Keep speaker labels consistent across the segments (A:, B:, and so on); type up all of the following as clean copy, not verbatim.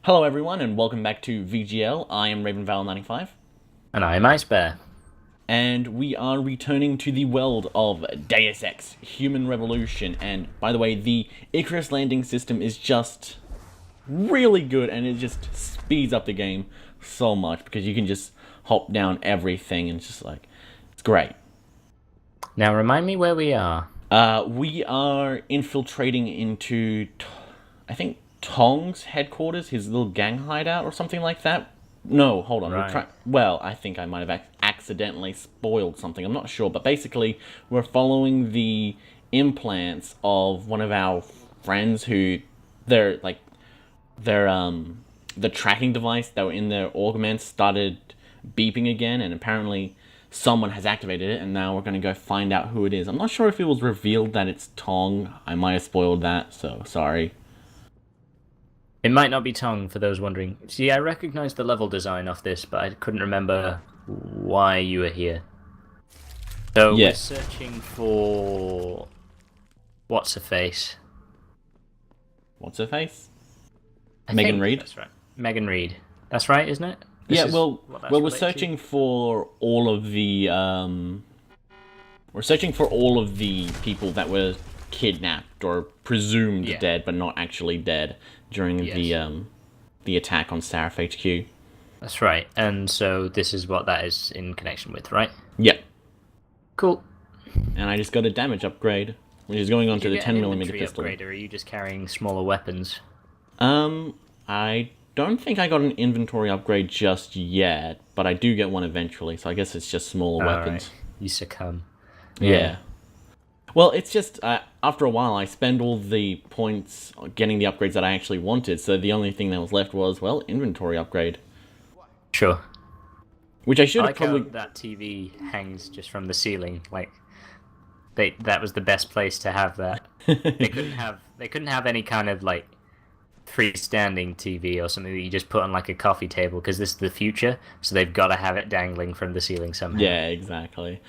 A: Hello everyone and welcome back to VGL. I am RavenVal95
B: And I'm Ice Bear.
A: and we are returning to the world of Deus Ex Human Revolution. And by the way, the Icarus landing system is just really good and it just speeds up the game so much because you can just hop down everything and it's just like, it's great.
B: Now remind me where we are.
A: We are infiltrating into, I think, Tong's headquarters, his little gang hideout or something like that. No, hold on.
B: Right.
A: Well, I think I might have accidentally spoiled something. I'm not sure, but basically, we're following the implants of one of our friends who, they're like, the tracking device that were in their augments started beeping again, and apparently someone has activated it, and now we're going to go find out who it is. I'm not sure if it was revealed that it's Tong. I might have spoiled that, so sorry.
B: It might not be Tong, for those wondering. See, I recognize the level design of this, but I couldn't remember why you were here. So we're searching for... What's-her-face?
A: What's-her-face? Megan Reed?
B: That's right. Megan Reed. That's right, isn't it?
A: We're searching for all of the, we're searching for all of the people that were kidnapped or presumed dead, but not actually dead during the attack on Seraph HQ.
B: That's right, and so this is what that is in connection with, right?
A: Yep.
B: Cool.
A: And I just got a damage upgrade, which is going on to the 10mm pistol.
B: Upgrade, or are you just carrying smaller weapons?
A: I don't think I got an inventory upgrade just yet, but I do get one eventually, so I guess it's just smaller weapons.
B: Right. You succumb.
A: Yeah. Well, it's just, after a while, I spend all the points getting the upgrades that I actually wanted, so the only thing that was left was, well, inventory upgrade.
B: Sure.
A: Which I should have
B: probably... how that TV hangs just from the ceiling, like, that was the best place to have that. They couldn't have any kind of, like, freestanding TV or something that you just put on, like, a coffee table, because this is the future, so they've got to have it dangling from the ceiling somehow.
A: Yeah, exactly.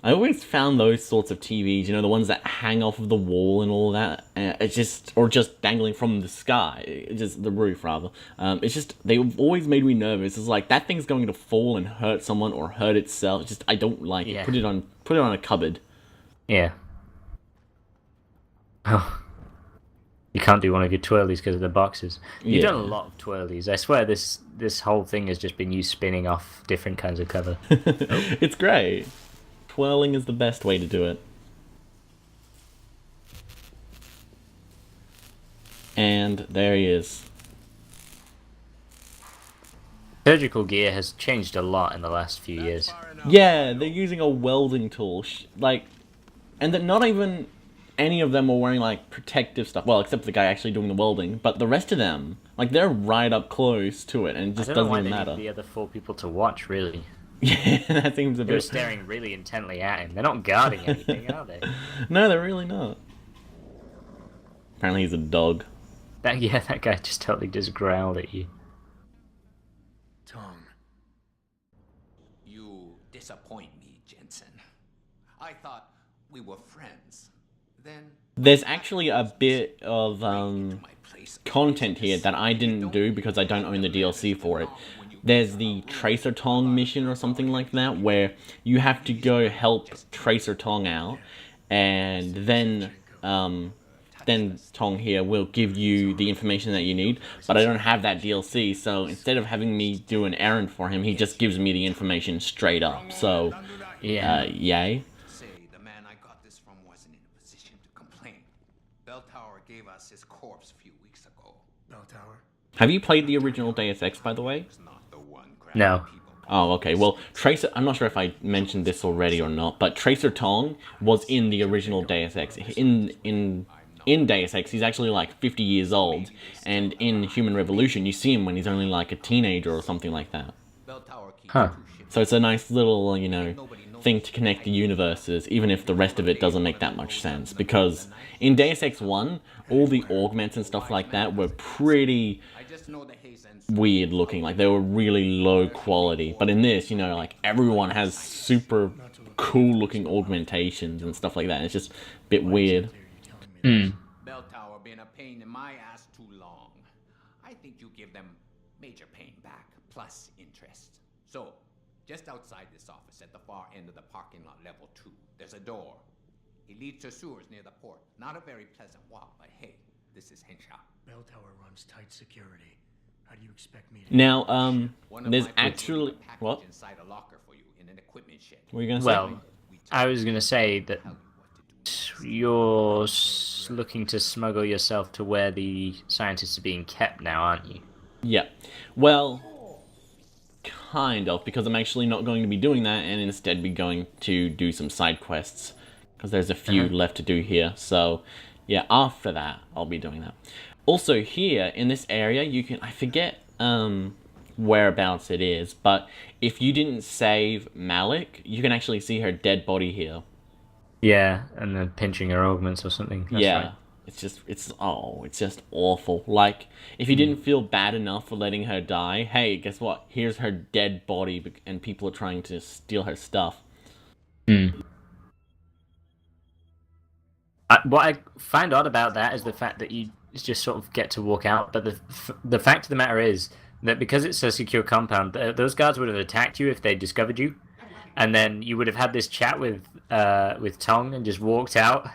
A: I always found those sorts of TVs, you know, the ones that hang off of the wall and all that, it's just, or just dangling from the sky, just the roof rather. It's just, they've always made me nervous. It's like, that thing's going to fall and hurt someone or hurt itself. It's just, I don't like it. Put it on a cupboard.
B: Yeah. Oh. You can't do one of your twirlies because of the boxes. You've done a lot of twirlies. I swear this whole thing has just been you spinning off different kinds of cover.
A: It's great. Twirling is the best way to do it. And there he is.
B: Surgical gear has changed a lot in the last few years.
A: Yeah, they're using a welding tool. And that not even any of them are wearing, like, protective stuff. Well, except the guy actually doing the welding. But the rest of them, like, they're right up close to it, and it just doesn't even matter.
B: I don't know why they need the other 4 people to watch, really.
A: Yeah, that seems a bit...
B: They're staring really intently at him. They're not guarding anything, are they?
A: No, they're really not. Apparently he's a dog.
B: That guy just totally just growled at you.
C: Tom, you disappoint me, Jensen. I thought we were friends. Then...
A: There's actually a bit of, content here that I didn't do because I don't own the DLC for it. There's the Tracer Tong mission or something like that, where you have to go help Tracer Tong out, and then Tong here will give you the information that you need, but I don't have that DLC, so instead of having me do an errand for him, he just gives me the information straight up, so, yay.
C: Say, the man I got this from wasn't in a position to complain. Bell Tower gave us his corpse a few weeks ago. Bell Tower?
A: Have you played the original Deus Ex, by the way?
B: No.
A: Oh, okay. Well, Tracer... I'm not sure if I mentioned this already or not, but Tracer Tong was in the original Deus Ex. In Deus Ex, he's actually like 50 years old, and in Human Revolution, you see him when he's only like a teenager or something like that.
B: Huh.
A: So it's a nice little, you know, thing to connect the universes, even if the rest of it doesn't make that much sense. Because in Deus Ex 1, all the augments and stuff like that were pretty weird looking, like they were really low quality. But in this, you know, like everyone has super cool looking augmentations and stuff like that. It's just a bit weird.
C: Bell Tower been a pain in my ass too long. I think you give them major pain back, plus interest. So, just outside this office, at the far end of the parking lot, level 2, there's a door. It leads to sewers near the port. Not a very pleasant walk, but hey, this is Henshaw.
D: Bell tower runs tight security. How do you expect me to...
A: Now,
C: One of
A: there's
C: my people
A: actually...
C: left a package
A: What?
C: inside a locker for you in an equipment shed.
A: What were you going to say?
B: Well, I was going to say that
C: Tell you what to do.
B: you're looking to smuggle yourself to where the scientists are being kept now, aren't you?
A: Yeah. Well, kind of, because I'm actually not going to be doing that and instead be going to do some side quests. Because there's a few left to do here. So, yeah, after that, I'll be doing that. Also, here, in this area, you can... I forget whereabouts it is, but if you didn't save Malik, you can actually see her dead body here.
B: Yeah, and then pinching her augments or something. That's
A: Yeah.
B: right.
A: It's just awful. Like, if you didn't feel bad enough for letting her die, hey, guess what? Here's her dead body, and people are trying to steal her stuff.
B: What I find odd about that is the fact that you just sort of get to walk out, but the fact of the matter is that because it's a secure compound, those guards would have attacked you if they discovered you, and then you would have had this chat with Tong and just walked out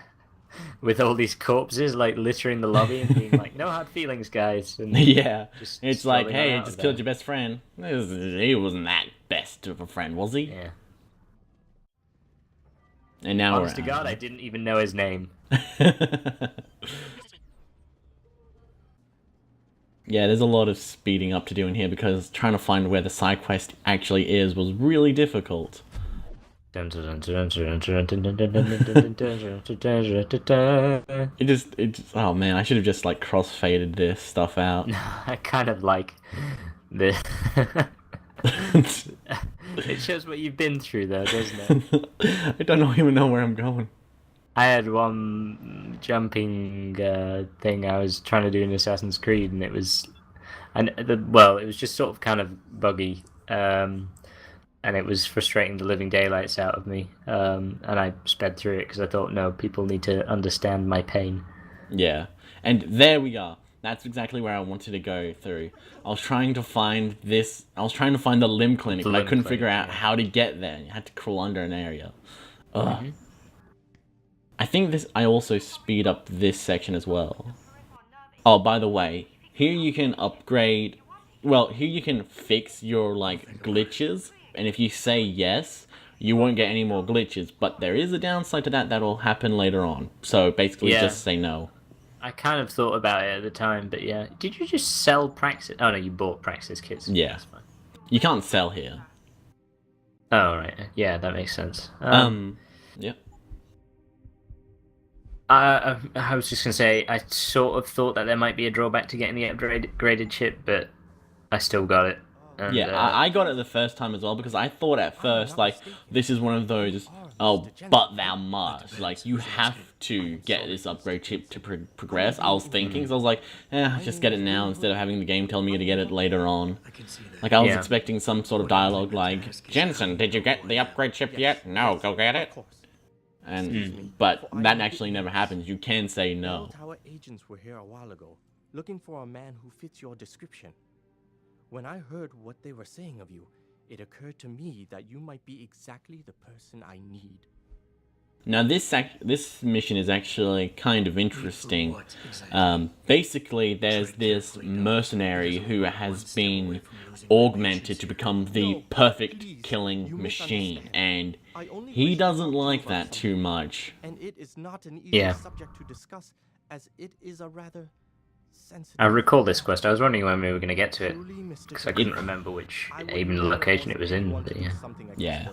B: with all these corpses like littering the lobby and being like, "No hard feelings, guys." And
A: Yeah,
B: just
A: it's like,
B: strolling
A: hey,
B: on
A: I
B: out
A: just
B: of
A: killed
B: there.
A: your best friend. He wasn't that best of a friend, was he?
B: Yeah.
A: And now
B: Honest to
A: we're
B: God, I didn't even know his name.
A: Yeah, there's a lot of speeding up to do in here because trying to find where the side quest actually is was really difficult.
B: I
A: It just, oh man, I should have just like cross-faded this stuff out.
B: kind of like the. It shows what you've been through, though, doesn't it?
A: I don't even know where I'm going.
B: I had one jumping thing I was trying to do in Assassin's Creed, and it was, it was just sort of kind of buggy, and it was frustrating the living daylights out of me. And I sped through it because I thought, no, people need to understand my pain.
A: Yeah, and there we are. That's exactly where I wanted to go through. I was trying to find this. I was trying to find the limb clinic, but I couldn't figure out how to get there. You had to crawl under an area. Ugh. I think this. I also speed up this section as well. Oh, by the way, here you can upgrade. Well, here you can fix your like glitches, and if you say yes, you won't get any more glitches. But there is a downside to that will happen later on. So basically, just say no.
B: I kind of thought about it at the time, but yeah. Did you just sell Praxis? Oh no, you bought Praxis kits.
A: Yeah.
B: That's fine.
A: You can't sell here.
B: Oh right, yeah, that makes sense.
A: Yeah.
B: I was just gonna say, I sort of thought that there might be a drawback to getting the upgraded chip, but I still got it. And,
A: Yeah, I got it the first time as well because I thought at first, like, this is one of those, oh, but thou must. Like, you have to get this upgrade chip to progress. I was thinking, so I was like, I'll just get it now instead of having the game tell me to get it later on. Like, I was expecting some sort of dialogue like, Jensen, did you get the upgrade chip yet? No, go get it. And but that actually never happens. You can say no.
E: Tower agents were here a while ago, looking for a man who fits your description. When I heard what they were saying of you, it occurred to me that you might be exactly the person I need.
A: Now this mission is actually kind of interesting. Basically, there's this mercenary who has been augmented to become the perfect killing machine, and he doesn't like that too much.
E: And it is not an easy subject to discuss, as it is a rather sensitive...
B: I recall this quest. I was wondering when we were going to get to it, because I couldn't remember which even the location it was in. But
A: yeah.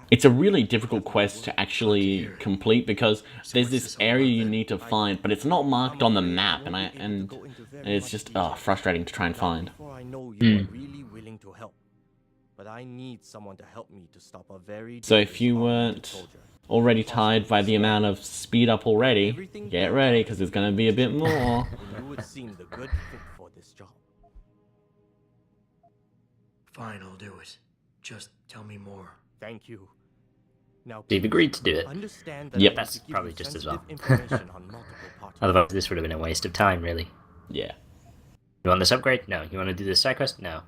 A: It's a really difficult quest to actually complete because there's this area you need to find, but it's not marked on the map, and it's just frustrating to try and find.
E: I know you are really willing to help, but I need someone to help me to stop a very...
A: So if you weren't already tired by the amount of speed up already, get ready because there's going to be a bit more.
E: You would seem the good fit for this job.
D: Fine, I'll do it. Just tell me more.
E: Thank you. Now,
B: you've agreed to do it.
E: Understand that
A: Yep.
B: That's probably just as well.
E: information on multiple parts.
B: Otherwise, this would have been a waste of time, really.
A: Yeah.
B: You want this upgrade? No. You want to do this side quest? No.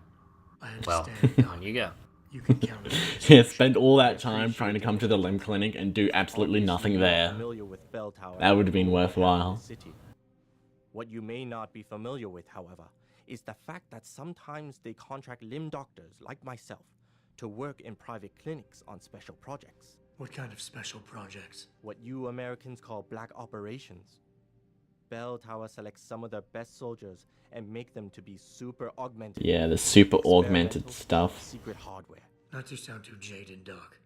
D: I
B: Well,
D: understand.
B: on you go.
D: You can count on me.
A: Yeah, spend all that time trying to come to the limb clinic and do absolutely nothing
E: Obviously, you're
A: there.
E: familiar with bell tower
A: That would have been
E: and what happened in
A: worthwhile.
E: the city. What you may not be familiar with, however, is the fact that sometimes they contract limb doctors like myself to work in private clinics on special projects.
D: What kind of special projects?
E: What you Americans call black operations. Bell Tower selects some of their best soldiers and make them to be super augmented.
A: Yeah, the super augmented
E: experimental,
A: stuff.
E: Secret hardware.
D: Not to sound too jaded, Doc,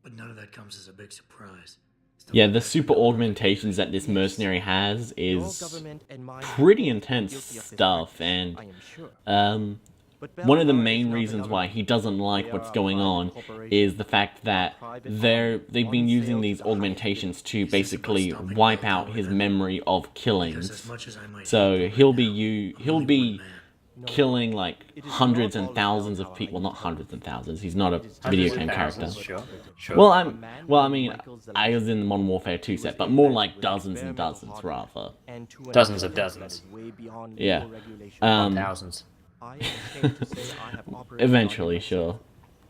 D: but none of that comes as a big surprise. Stuff
A: Yeah,
D: like
A: the
D: that
A: super
D: can never
A: augmentations that this
D: happen.
A: mercenary has
E: Your
A: is
E: government and mine
A: pretty
E: are
A: intense
E: guilty of this
A: stuff,
E: practice,
A: and
E: I am sure.
A: One
E: But Bell
A: of the
E: Tower is
A: main
E: not the
A: reasons why
E: government.
A: he doesn't like
E: They
A: what's
E: are a
A: going
E: private
A: on
E: corporation,
A: is the fact that
E: a private
A: they've been
E: on
A: using
E: sale
A: these
E: to the highest
A: augmentations to
D: Is this about
A: basically
D: stopping
A: wipe
D: Bell
A: out
D: Tower
A: his
D: then?
A: memory of
D: Because as
A: killings.
D: much as I might hate
A: So
D: them
A: he'll
D: right
A: be
D: now,
A: he'll
D: I'm only
A: be
D: one man.
E: No,
A: killing like
E: it is
A: hundreds
E: not
A: and
E: all
A: thousands
E: Bell
A: of
E: Tower
A: people.
E: I
A: Not
E: can
A: hundreds
E: tell
A: and thousands. He's not a
E: It is
A: video
B: Hundreds
A: game
B: and
A: character.
B: thousands, Sure. Sure.
A: Well,
E: A man
A: well, I
E: named
A: mean,
E: Michael
A: I was
E: Zelensky.
A: in the Modern Warfare 2
E: He
A: set,
E: was
A: but more
E: invented
A: like
E: with
A: dozens and
E: experimental
A: dozens
E: hardware
A: rather.
E: and to an
B: Dozens of
E: extent that
B: dozens.
E: is way beyond
A: Yeah.
E: legal regulation.
B: Thousands.
E: I am ashamed to say I have operated on
A: Eventually,
E: him
A: sure.
E: myself,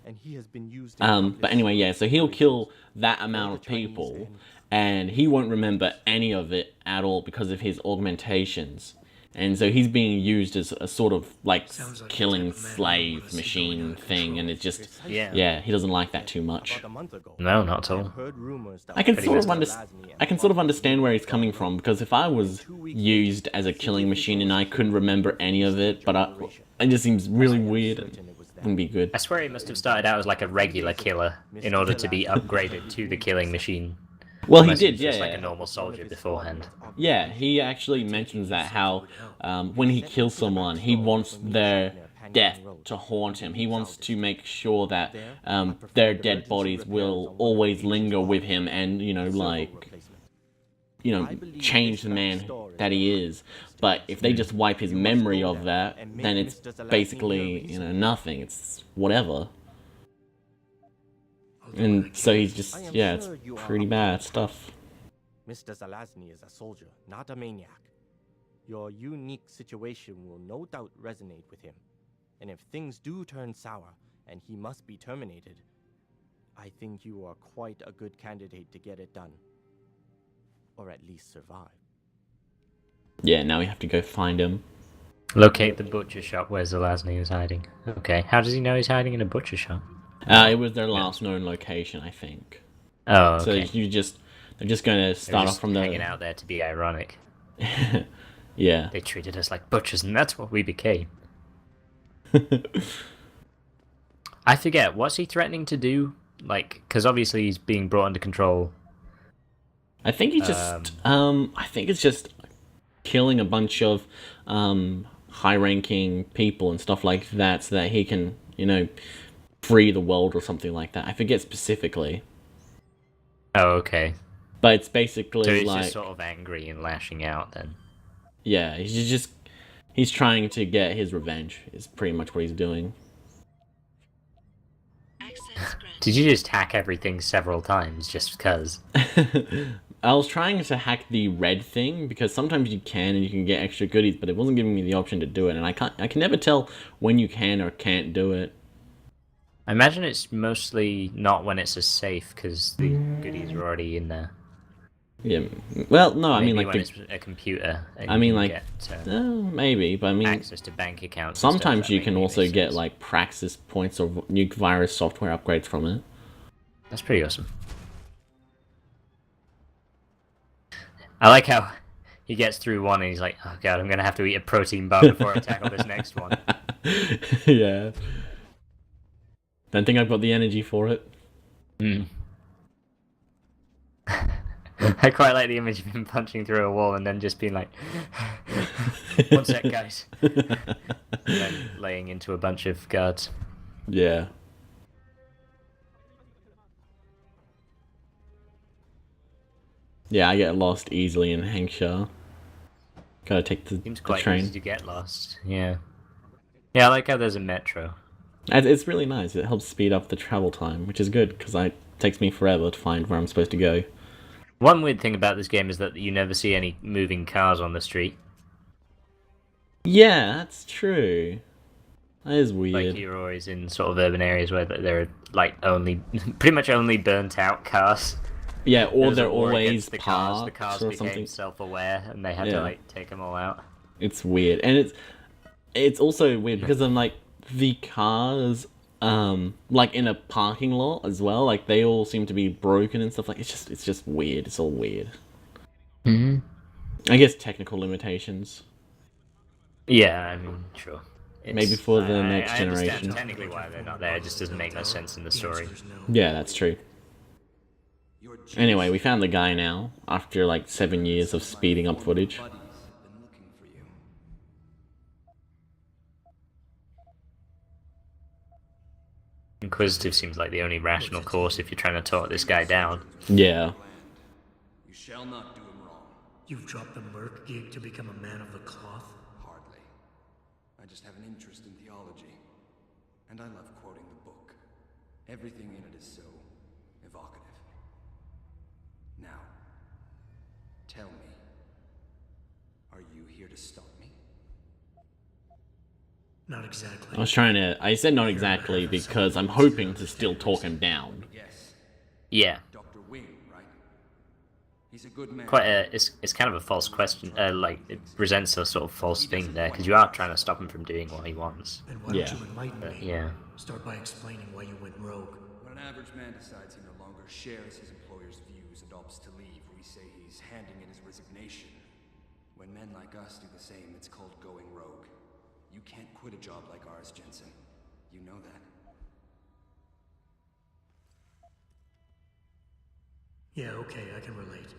E: and he has been used in countless
A: But anyway, yeah, so he'll
E: situations.
A: kill that amount
E: the
A: of
E: Chinese
A: people,
E: end.
A: and he won't remember any of it at all because of his augmentations. And so he's being used as a sort of like
D: Sounds like the
A: killing
D: type of man I
A: slave
D: wanna see going
A: machine
D: out of
A: thing,
D: control.
A: and it's just,
E: Precisely.
A: yeah, he doesn't like that too much.
E: About a month ago,
B: No, not at
E: I
B: all.
E: have heard rumors that
A: I can
B: Pretty
A: sort of
B: much.
A: understand. I can sort of understand where he's coming from, because if I was used as a killing machine and I couldn't remember any of it, but it just seems really weird and wouldn't be good.
B: I swear he must have started out as like a regular killer in order to be upgraded to the killing machine.
A: Well, he
B: Unless
A: did,
B: was
A: yeah.
B: just like a normal soldier beforehand.
A: Yeah, he actually mentions that how when he kills someone, he wants their death to haunt him. He wants to make sure that their dead bodies will always linger with him and, change the man that he is. But if they just wipe his memory of that, then it's basically, nothing. It's whatever.
D: I'll do what I
A: And
D: can.
A: so he's just,
E: I am
A: yeah, it's
E: sure you are
A: pretty
E: up
A: bad
E: to the
A: stuff.
E: Mr. Zelazny is a soldier, not a maniac. Your unique situation will no doubt resonate with him. And if things do turn sour and he must be terminated, I think you are quite a good candidate to get it done. Or at least survive.
A: Yeah, now we have to go find him.
B: Locate the butcher shop where Zelazny is hiding. Okay, how does he know he's hiding in a butcher shop?
A: It was their last known location, I think.
B: Oh,
A: So
B: okay.
A: they're just going to
B: They're
A: start
B: just
A: off from
B: hanging
A: the...
B: out there to be ironic.
A: Yeah.
B: They treated us like butchers, and that's what we became. I forget, what's he threatening to do? Like, because obviously he's being brought under control.
A: I think he's just, I think it's just killing a bunch of high-ranking people and stuff like that so that he can, free the world or something like that. I forget specifically.
B: Oh, okay.
A: But it's basically
B: So he's
A: like,
B: just sort of angry and lashing out then.
A: yeah, he's trying to get his revenge, is pretty much what he's doing.
B: Did you just hack everything several times just because?
A: I was trying to hack the red thing because sometimes you can and you can get extra goodies, but it wasn't giving me the option to do it, and I can never tell when you can or can't do it.
B: I imagine it's mostly not when it's a safe, because the goodies are already in there.
A: Yeah, well, no, I
B: Maybe
A: mean like
B: when
A: the,
B: it's a computer. And
A: I
B: you
A: mean
B: can
A: like,
B: get,
A: maybe, but I mean,
B: access to bank accounts. and stuff,
A: sometimes
B: that
A: you can
B: maybe
A: also
B: makes
A: get
B: sense.
A: like Praxis points or nuke virus software upgrades from it.
B: That's pretty awesome. I like how he gets through one and he's like, oh god, I'm gonna have to eat a protein bar before I tackle this next one.
A: Yeah. Don't think I've got the energy for it.
B: Hmm. I quite like the image of him punching through a wall and then just being like, one sec, guys. And then laying into a bunch of guards.
A: Yeah. Yeah, I get lost easily in Hangsha. Gotta take the
B: Seems quite
A: train.
B: easy to get lost. Yeah. Yeah, I like how there's a metro.
A: It's really nice. It helps speed up the travel time, which is good because it takes me forever to find where I'm supposed to go.
B: One weird thing about this game is that you never see any moving cars on the street.
A: Yeah, that's true. That is
B: Like
A: weird.
B: you're always in sort of urban areas where there are like only, pretty much only burnt out cars.
A: Yeah,
B: There
A: or
B: was a
A: they're
B: war
A: always
B: against the cars. The
A: parked
B: cars
A: or
B: became
A: something.
B: self-aware, and they had to
A: Yeah.
B: like take them all out.
A: It's weird, and it's also weird because I'm like the cars, like in a parking lot as well. Like they all seem to be broken and stuff. Like it's just weird. It's all weird.
B: Mm-hmm.
A: I guess technical limitations.
B: Yeah, I mean, sure.
A: Maybe for the next
B: I understand
A: generation.
B: technically why they're not there. It just doesn't make no sense in the
D: The
B: story.
D: answer is no.
A: Yeah, that's true. Anyway, we found the guy now after like 7 years of speeding up footage.
B: Inquisitive seems like the only rational course if you're trying to talk this guy down.
A: Yeah.
F: You shall not do him wrong.
D: You've dropped the merc gig to become a man of the cloth?
F: Hardly. I just have an interest in theology. And I love quoting the book. Everything in it is so evocative. Now, tell me, are you here to stop me?
D: Not exactly.
A: I said not exactly because I'm hoping to still talk him down.
F: Yes.
B: Yeah,
F: Dr. Wing, right? He's a good man.
B: it's kind of a false question. Like it presents a sort of false thing there because you are trying to stop him from doing what he wants.
D: Then why
A: Yeah.
D: don't you enlighten me?
B: Yeah.
D: Start by explaining why you went rogue.
F: When an average man decides he no longer shares his employer's views and opts to leave, we say he's handing in his resignation. When men like us do the same, it's called going rogue. You can't quit a job like ours, Jensen. You know that.
D: Yeah, okay, I can relate.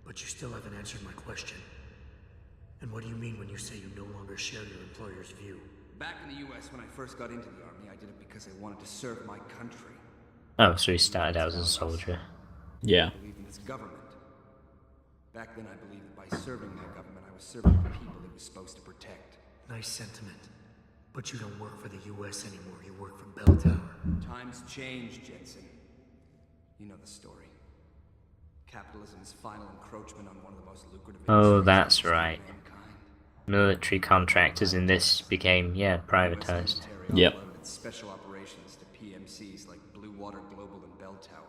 D: But you still haven't answered my question. And what do you mean when you say you no longer share your employer's view?
F: Back in the US, when I first got into the army, I did it because I wanted to serve my country.
B: Oh, so he started out as a soldier.
A: Yeah.
F: I believed in this government. Back then, I believed that by serving my government, I was serving the people it was supposed to protect.
D: Nice sentiment. But you don't work for the US anymore, you work for Bell Tower.
F: Times change, Jensen. You know the story. Capitalism's final encroachment on one of the most lucrative
B: Oh,
F: industries
B: that's
F: in
B: right.
F: mankind.
B: Military contractors in this became, yeah, privatized.
A: Yep.
F: Limited special operations to PMCs like Blue Water Global and Bell Tower.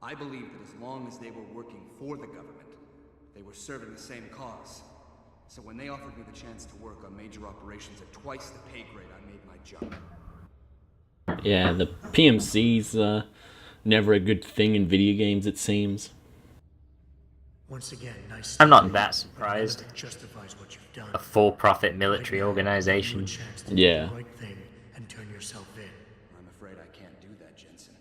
F: I believe that as long as they were working for the government, they were serving the same cause. So when they offered me the chance to work on major operations at twice the pay grade, I made my jump.
A: Yeah, the PMC's never a good thing in video games, it seems.
D: Once again, nice
B: I'm not
D: statement,
B: that
D: but
B: surprised.
D: that justifies what you've done.
B: A for-profit military
D: Right now,
B: organization.
D: you have a chance to
A: Yeah.
D: do the right thing and turn yourself in.
F: I'm afraid I can't do that, Jensen.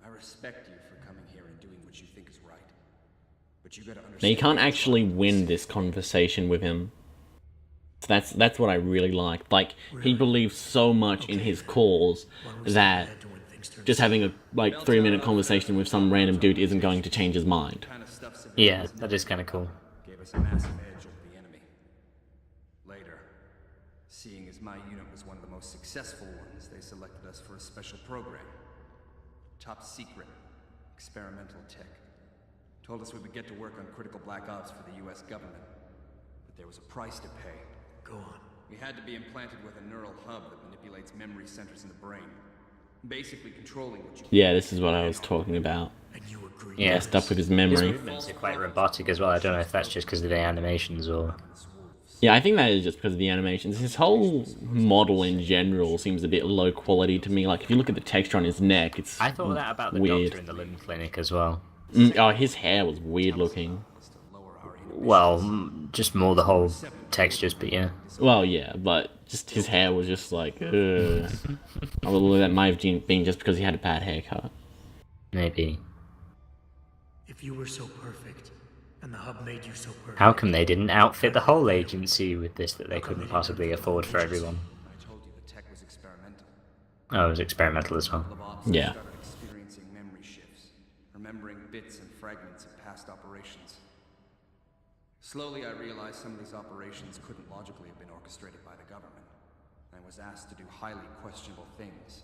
F: I respect you for coming here and doing what you think is right. But you gotta understand.
A: Now, you can't actually win this conversation with him. So that's what I really like. Like, he believes so much in his cause
D: Why don't we skip
A: that
D: ahead to when things turn
A: just having a, like, 3-minute conversation with some random dude isn't going to change his mind.
F: Kind of stuff
B: Yeah, that is kind of cool.
F: gave us a massive edge over the enemy. Later, seeing as my unit was one of the most successful ones, they selected us for a special program. Top secret, experimental tech. Told us we would get to work on critical black ops for the US government. But there was a price to pay.
D: Go on.
F: We had to be implanted with a neural hub that manipulates memory centers in the brain. Basically controlling what you...
A: Yeah, this is what I was talking about.
D: And you agree.
B: Yeah.
A: Messed up with his
B: His
A: memory.
B: movements are quite robotic as well. I don't know if that's just because of the animations or...
A: Yeah, I think that is just because of the animations. His whole model in general seems a bit low quality to me. Like, if you look at the texture on his neck, it's
B: I thought that about the
A: weird.
B: doctor in the limb clinic as well.
A: Oh, his hair was weird looking.
B: Well, just more the whole textures, but yeah.
A: Well, yeah, but just his hair was just like, ugh. Although that might have been just because he had a bad haircut.
B: Maybe.
D: If you were so perfect, and the hub made you so perfect...
B: How come they didn't outfit the whole agency with this that they couldn't possibly afford for everyone?
F: I told you the tech was experimental.
B: Oh, it was experimental as well.
A: Yeah.
F: Started experiencing memory shifts, remembering bits and fragments of past operations. Slowly, I realized some of these operations couldn't logically have been orchestrated by the government. I was asked to do highly questionable things,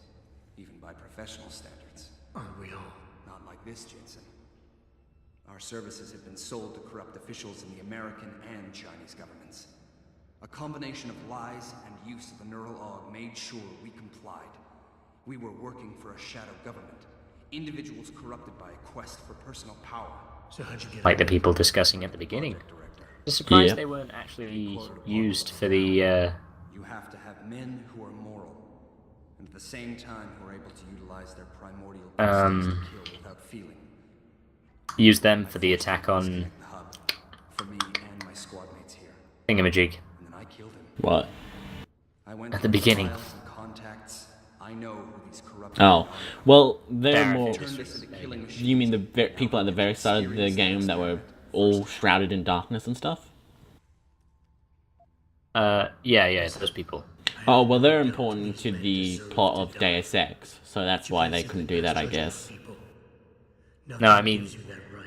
F: even by professional standards.
D: Aren't we all?
F: Not like this, Jensen. Our services have been sold to corrupt officials in the American and Chinese governments. A combination of lies and use of the neural aug made sure we complied. We were working for a shadow government. Individuals corrupted by a quest for personal power.
D: So how'd you get
B: Like the people discussing at the beginning. I'm surprised
A: Yeah.
B: they weren't actually used for the,
F: You have to have men who are moral, and at the same time who are able to utilize their primordial instincts to kill without feeling.
B: use them for the attack on
F: The hub, for me and my squad mates here.
B: Thingamajig.
F: And then I killed him.
A: What?
F: I went
B: At the
F: through
B: beginning.
F: files and contacts. I know who these corrupt
A: Oh, well, they're
B: Barrack
A: more.
B: Industries.
F: Turn this into killing machines.
A: You mean the people at the very start of the game that were all shrouded in darkness and stuff?
B: Yeah, those people.
A: Oh, well, they're important to the plot of Deus Ex, so that's why they couldn't do that, I guess.
B: No, I mean,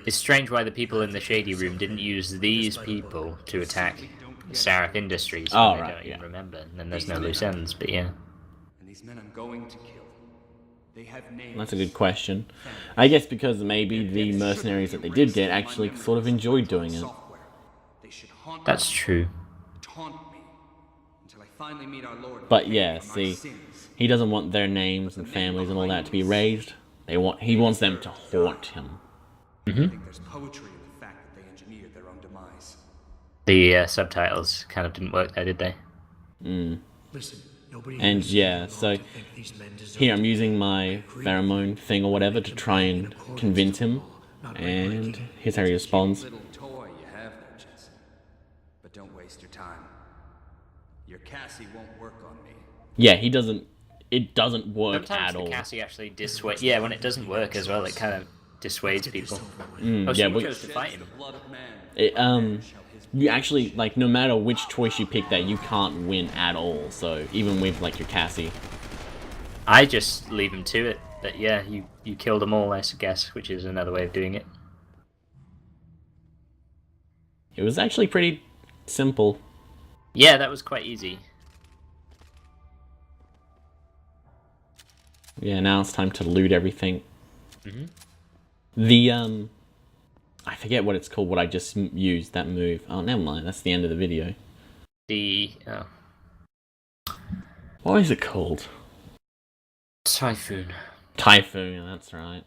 B: it's strange why the people in the Shady Room didn't use these people to attack Saraf Industries.
A: Oh,
B: when they
A: right,
B: don't
A: yeah.
B: even remember, and then there's no loose ends, but yeah.
F: And these men I'm going to kill. They have names.
A: That's a good question. I guess because maybe the mercenaries that they did get actually sort of enjoyed doing it.
F: Software. They should haunt
B: That's
F: me,
B: true.
F: taunt me, until I finally meet our Lord. and
A: But
F: pay
A: yeah,
F: for my
A: see,
F: sins.
A: he doesn't want their names and families and all that to be raised. He wants them to haunt him.
F: I think there's poetry in the fact that they engineered their own demise.
B: The subtitles kind of didn't work there, did they?
D: Listen, nobody
A: And
D: has
A: yeah,
D: wrong
A: so
D: to think these men deserve
A: here I'm
D: it.
A: using my pheromone thing or whatever to try and convince him. And here's how he responds.
F: Little toy you have there, Jensen. But don't waste your time. Your Cassie won't work on me.
A: Yeah, he doesn't. It doesn't work
B: Sometimes
A: at
B: the
A: all.
B: Cassie actually dissuades. Yeah, when it doesn't work as well, it kind of dissuades people. Oh,
A: Yeah,
B: she
A: but
B: goes to fight him.
F: Blood of man.
A: you actually like no matter which choice you pick, that you can't win at all. So even with like your Cassie.
B: I just leave him to it. But yeah, you kill them all, I guess, which is another way of doing it.
A: It was actually pretty simple.
B: Yeah, that was quite easy.
A: Yeah, now it's time to loot everything. The I forget what it's called. What I just used, that move. Oh, never mind. That's the end of the video. What is it called?
B: Typhoon.
A: Typhoon. That's right.